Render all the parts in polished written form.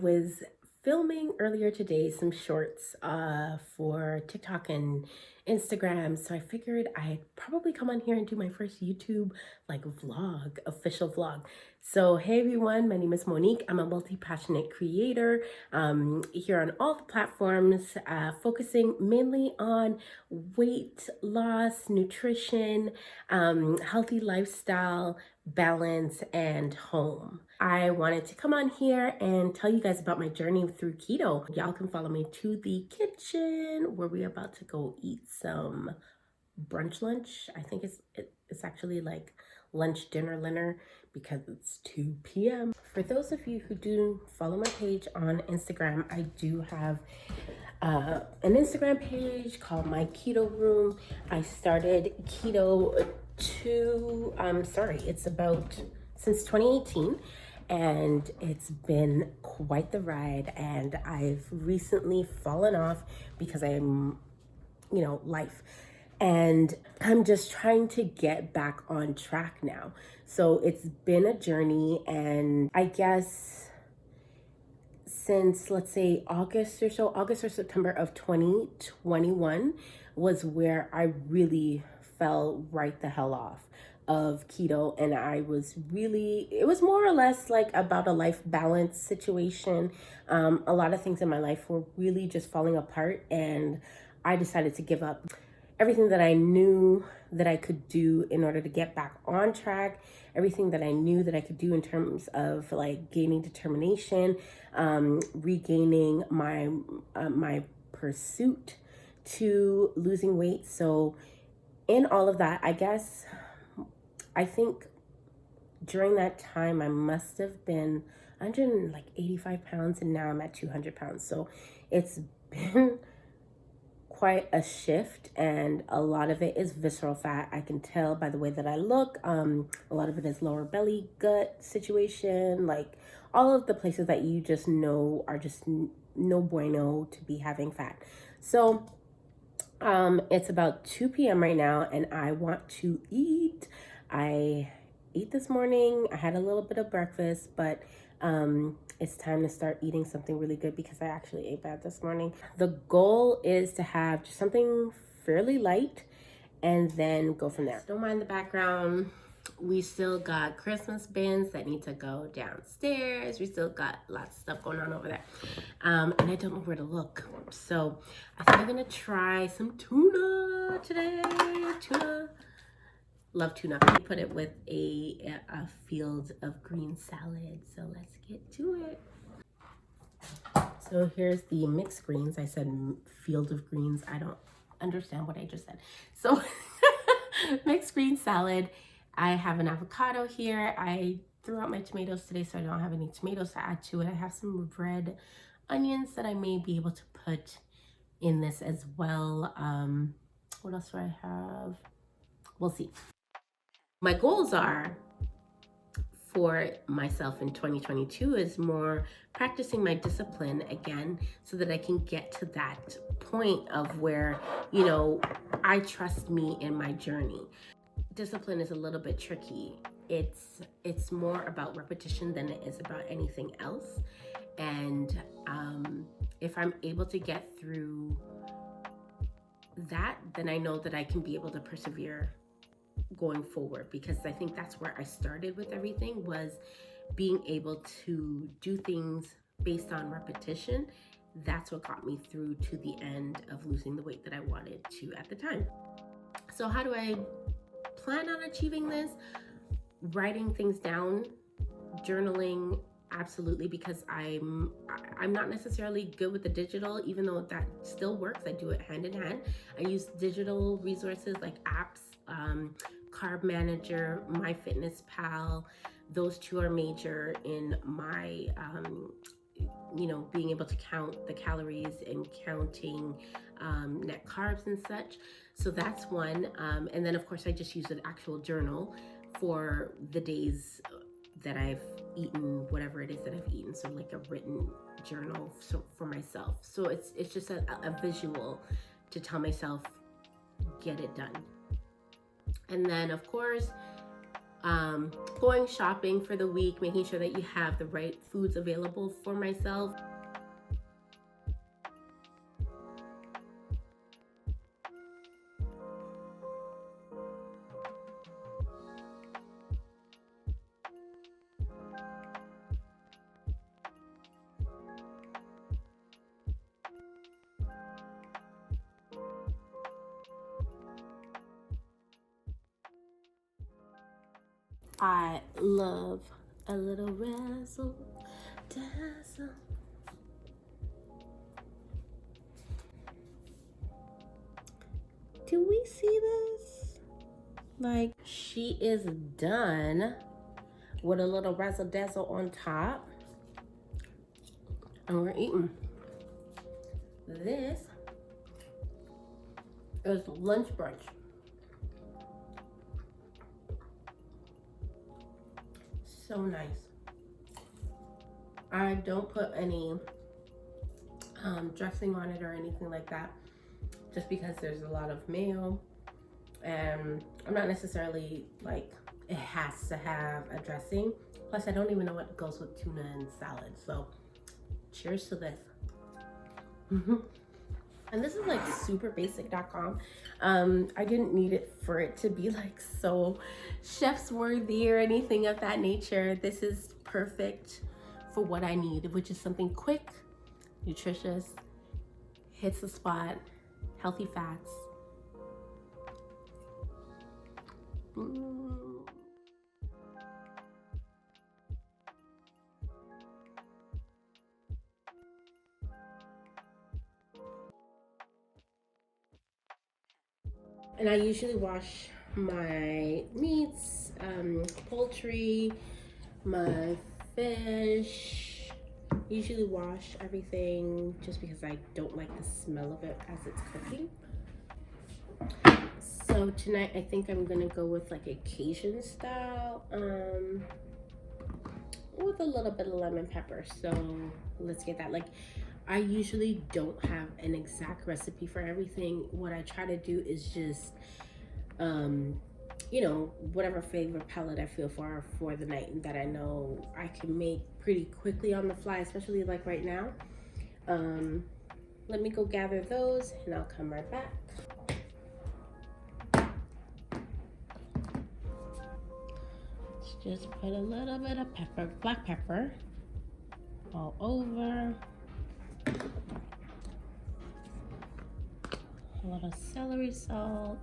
was filming earlier today some shorts for TikTok and Instagram. So I figured I'd probably come on here and do my first YouTube like vlog, official vlog. So hey everyone, my name is Monique. I'm a multi-passionate creator here on all the platforms, focusing mainly on weight loss, nutrition, healthy lifestyle, balance, and home. I wanted to come on here and tell you guys about my journey through keto. Y'all can follow me to the kitchen where we're about to go eat some brunch lunch. I think it's actually like lunch dinner because it's 2 p.m. For those of you who do follow my page on Instagram, I do have an Instagram page called My Keto Room. I started keto it's about since 2018, and it's been quite the ride, and I've recently fallen off because life, and I'm just trying to get back on track now. So it's been a journey, and I guess since, let's say, August or September of 2021 was where I really fell right the hell off of keto. And it was more or less like about a life balance situation. A lot of things in my life were really just falling apart, and I decided to give up everything that I knew that I could do in order to get back on track, everything that I knew that I could do in terms of like gaining determination, regaining my pursuit to losing weight. So in all of that, I think during that time I must have been 185 pounds, and now I'm at 200 pounds. So it's been quite a shift, and a lot of it is visceral fat. I can tell by the way that I look. A lot of it is lower belly, gut situation, like all of the places that you just know are just no bueno to be having fat. So it's about 2 p.m. right now, and I want to eat. I ate this morning. I had a little bit of breakfast, but it's time to start eating something really good because I actually ate bad this morning. The goal is to have just something fairly light and then go from there. Don't mind the background. We still got Christmas bins that need to go downstairs. We still got lots of stuff going on over there. And I don't know where to look. So I think I'm gonna try some tuna today. Tuna. Love tuna. I put it with a field of green salad. So let's get to it. So here's the mixed greens. I said field of greens. I don't understand what I just said. So mixed green salad. I have an avocado here. I threw out my tomatoes today, so I don't have any tomatoes to add to it. I have some red onions that I may be able to put in this as well. What else do I have? We'll see. My goals are for myself in 2022 is more practicing my discipline again, so that I can get to that point of where, I trust me in my journey. Discipline is a little bit tricky. It's more about repetition than it is about anything else. And if I'm able to get through that, then I know that I can be able to persevere going forward, because I think that's where I started with everything, was being able to do things based on repetition. That's what got me through to the end of losing the weight that I wanted to at the time. So how do I plan on achieving this? Writing things down, journaling, absolutely, because I'm not necessarily good with the digital, even though that still works. I do it hand in hand. I use digital resources like apps, Carb Manager, MyFitnessPal. Those two are major in my being able to count the calories and counting net carbs and such. So that's one. And then of course I just use an actual journal for the days that I've eaten whatever it is that I've eaten. So like a written journal for myself. So it's just a visual to tell myself, get it done. And then of course going shopping for the week, making sure that you have the right foods available for myself. I love a little razzle dazzle. Do we see this? Like, she is done with a little razzle dazzle on top, and we're eating. This is lunch brunch. So nice. I don't put any dressing on it or anything like that, just because there's a lot of mayo, and I'm not necessarily like it has to have a dressing. Plus, I don't even know what goes with tuna and salad. So, cheers to this. And this is like superbasic.com. I didn't need it for it to be like so chef's worthy or anything of that nature. This is perfect for what I need, which is something quick, nutritious, hits the spot, healthy fats. And I usually wash my meats, poultry, my fish. Usually wash everything just because I don't like the smell of it as it's cooking. So tonight I think I'm gonna go with like a Cajun style, with a little bit of lemon pepper. So let's get that. Like, I usually don't have an exact recipe for everything. What I try to do is just, you know, whatever flavor palette I feel for the night and that I know I can make pretty quickly on the fly, especially like right now. Let me go gather those and I'll come right back. Let's just put a little bit of pepper, black pepper, all over. A little celery salt.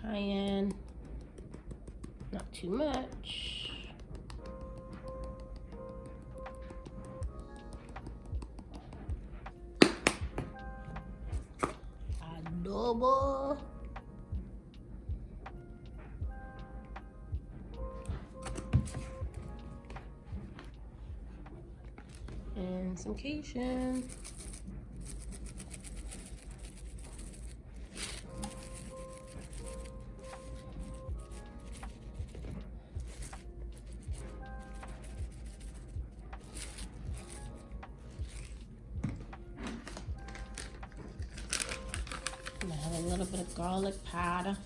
Cayenne, not too much. Adobo. And some Cajun. And I have a little bit of garlic powder.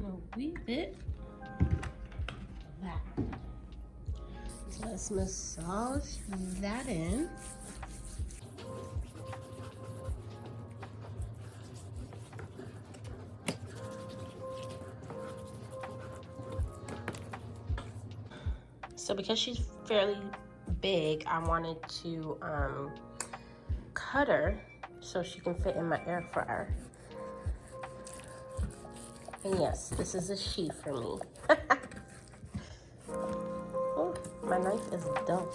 A wee bit of that. So let's massage that in. So because she's fairly big, I wanted to cut her so she can fit in my air fryer. And yes, this is a she for me. Oh, my knife is dull.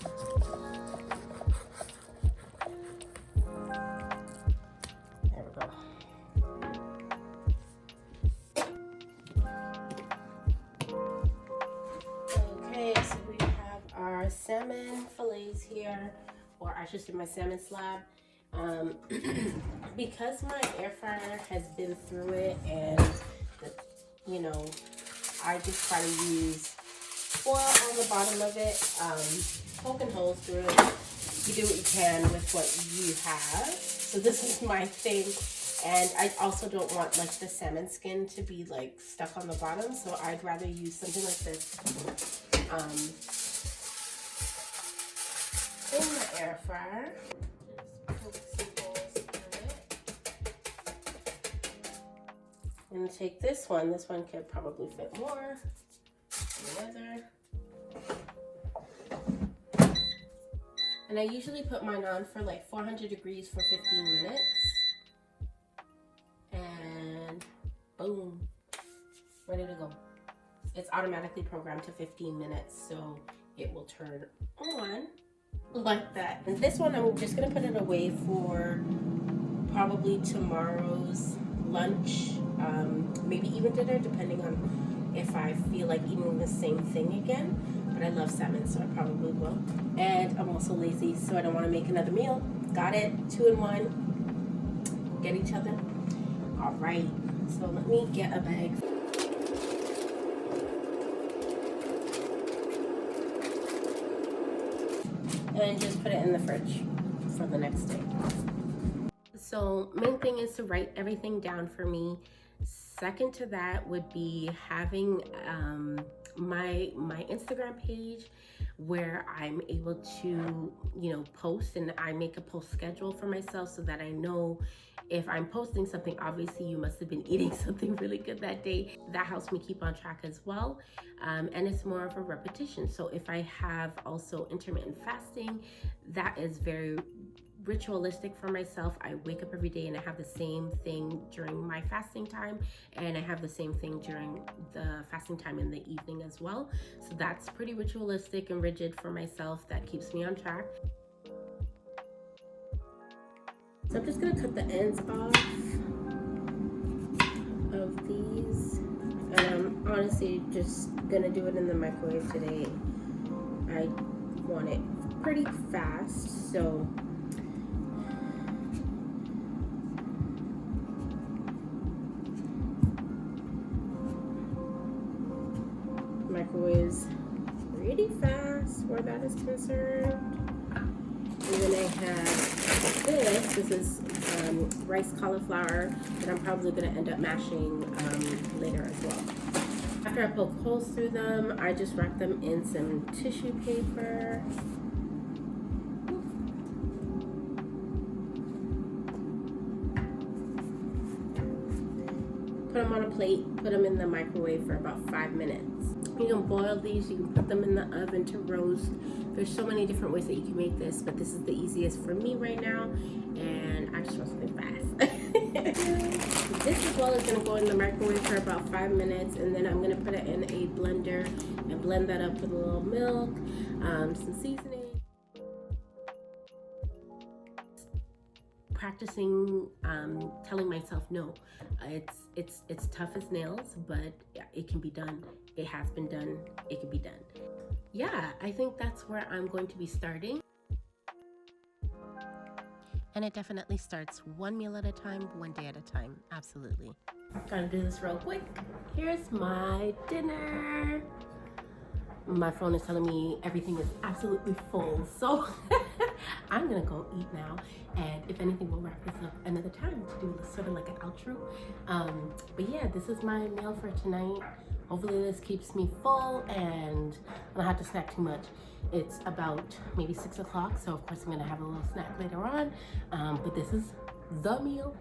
There we go. Okay, so we have our salmon fillets here, or I should say my salmon slab. Because my air fryer has been through it and you know, I just try to use foil on the bottom of it, poking holes through it. You do what you can with what you have. So this is my thing. And I also don't want like the salmon skin to be like stuck on the bottom. So I'd rather use something like this in the air fryer. And take this one. This one could probably fit more. The other. And I usually put mine on for like 400 degrees for 15 minutes. And boom, ready to go. It's automatically programmed to 15 minutes, so it will turn on like that. And this one, I'm just gonna put it away for probably tomorrow's lunch, maybe even dinner, depending on if I feel like eating the same thing again. But I love salmon, so I probably will. And I'm also lazy, so I don't want to make another meal. Got it, 2 in 1. Get each other. All right, so let me get a bag. And just put it in the fridge for the next day. So main thing is to write everything down for me. Second to that would be having my Instagram page where I'm able to, post, and I make a post schedule for myself so that I know if I'm posting something, obviously you must have been eating something really good that day. That helps me keep on track as well. And it's more of a repetition. So if I have also intermittent fasting, that is very ritualistic for myself. I wake up every day and I have the same thing during my fasting time, and I have the same thing during the fasting time in the evening as well. So that's pretty ritualistic and rigid for myself. That keeps me on track. So I'm just gonna cut the ends off of these, and I'm honestly just gonna do it in the microwave today. I want it pretty fast, so microwaves pretty fast where that is concerned. And then I have this is rice cauliflower that I'm probably going to end up mashing later as well. After I poke holes through them, I just wrap them in some tissue paper. Put them on a plate, put them in the microwave for about 5 minutes. You can boil these, you can put them in the oven to roast. There's so many different ways that you can make this, but this is the easiest for me right now, and I just want something fast. This as well is gonna go in the microwave for about 5 minutes, and then I'm gonna put it in a blender and blend that up with a little milk, some seasoning. Practicing telling myself no. It's tough as nails, but it can be done. It has been done. It can be done. Yeah, I think that's where I'm going to be starting. And it definitely starts one meal at a time, one day at a time. Absolutely. I'm trying to do this real quick. Here's my dinner. My phone is telling me everything is absolutely full, so I'm gonna go eat now, and if anything, we'll wrap this up another time to do sort of like an outro. But yeah, this is my meal for tonight. Hopefully this keeps me full and I don't have to snack too much. It's about maybe 6 o'clock, so of course I'm gonna have a little snack later on, but this is the meal.